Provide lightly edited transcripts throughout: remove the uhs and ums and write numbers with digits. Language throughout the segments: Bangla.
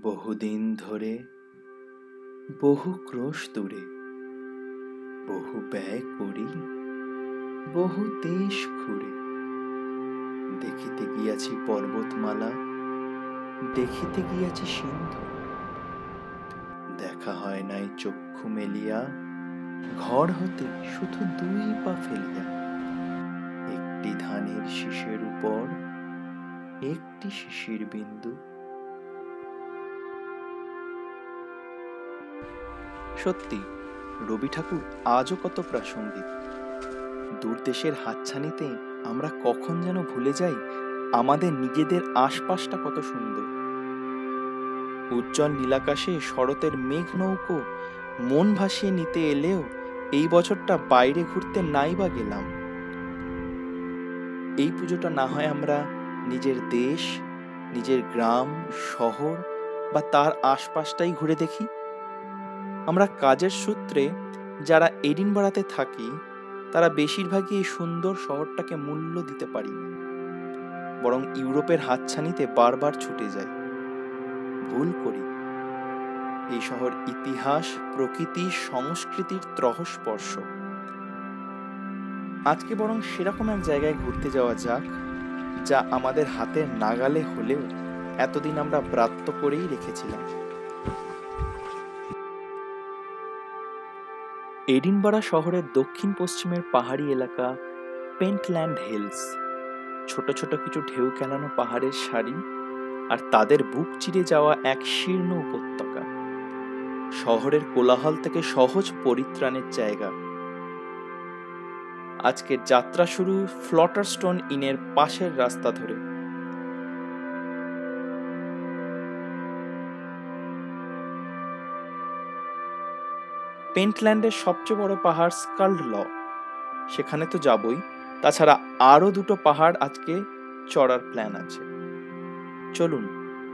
বহুদিন ধরে বহু ক্রোশ দূরে বহু ব্যয় করি বহু দেশ ঘুরে দেখিতে গিয়াছি পর্বতমালা দেখিতে গিয়াছি সিন্ধু দেখা হয় নাই চক্ষু মেলিয়া ঘর হতে শুধু দুই পা ফেলিয়া একটি ধানের শীষের উপর একটি শিশির বিন্দু। সত্যি রবি ঠাকুর আজও কত প্রাসঙ্গিক। দূর দেশের হাতছানিতে আমরা কখন যেন ভুলে যাই আমাদের নিজেদের আশপাশটা কত সুন্দর। উজ্জ্বল নীলাকাশে শরতের মেঘ নৌকো মন ভাসিয়ে নিতে এলেও এই বছরটা বাইরে ঘুরতে নাই বা গেলাম। এই পুজোটা না হয় আমরা নিজের দেশ, নিজের গ্রাম, শহর বা তার আশপাশটাই ঘুরে দেখি। আমরা কাজের সূত্রে যারা এডিনবরাতে থাকি তারা বেশিরভাগই এই সুন্দর শহরটাকে মূল্য দিতে পারি না, বরং ইউরোপের হাতছানিতে বারবার ছুটে যাই। ভুল করি। এই শহর ইতিহাস, প্রকৃতি, সংস্কৃতির ত্রহস্পর্শ। আজকে বরং সেরকম এক জায়গায় ঘুরতে যাওয়া যাক যা আমাদের হাতের নাগালে হলেও এতদিন আমরা ব্রাত্য করেই রেখেছিলাম। এডিনবরা শহরের দক্ষিণ পশ্চিমের পাহাড়ি এলাকা পেন্টল্যান্ড হিলস। ছোট ছোট কিছু ঢেউ খেলানো পাহাড়ের সারি আর তাদের বুক চিরে যাওয়া এক শীর্ণ উপত্যকা। শহরের কোলাহল থেকে সহজ পরিত্রাণের জায়গা। আজকের যাত্রা শুরু ফ্লটারস্টোন ইনের পাশের রাস্তা ধরে। পেন্টল্যান্ডের সবচেয়ে বড় পাহাড় স্কাল্ড ল, সেখানে তো যাবই। তাছাড়া আরো দুটো পাহাড় আজকে চড়ার প্ল্যান আছে। চলুন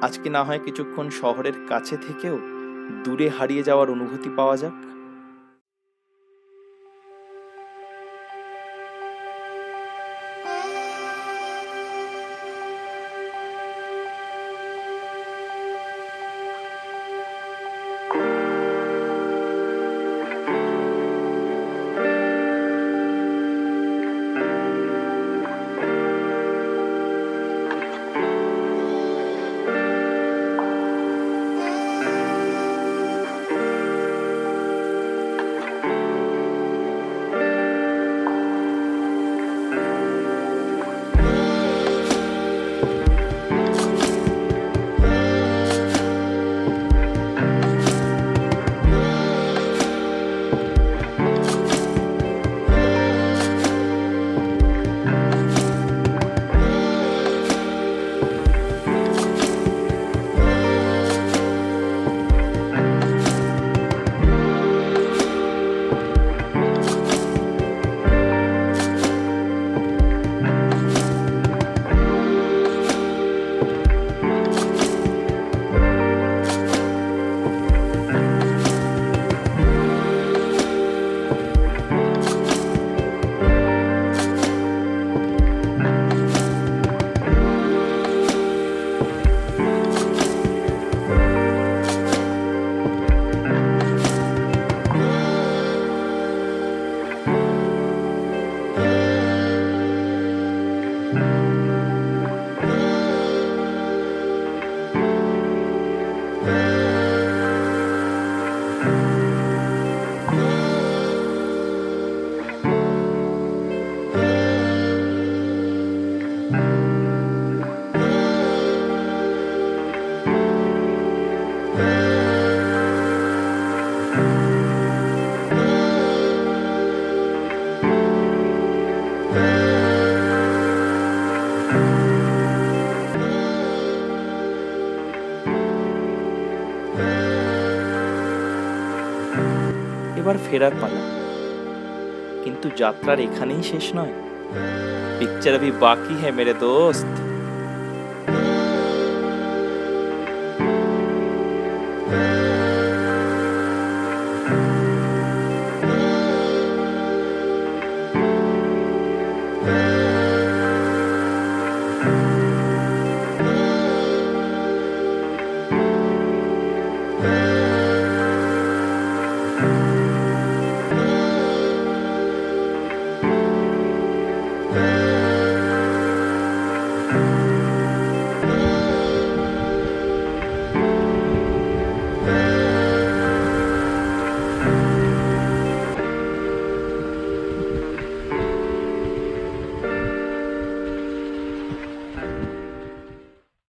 আজকে না হয় কিছুক্ষণ শহরের কাছে থেকেও দূরে হারিয়ে যাওয়ার অনুভূতি পাওয়া যাক। এবার ফেরার পালা। কিন্তু যাত্রার এখানেই শেষ নয়। পিকচার अभी बाकी है मेरे दोस्त।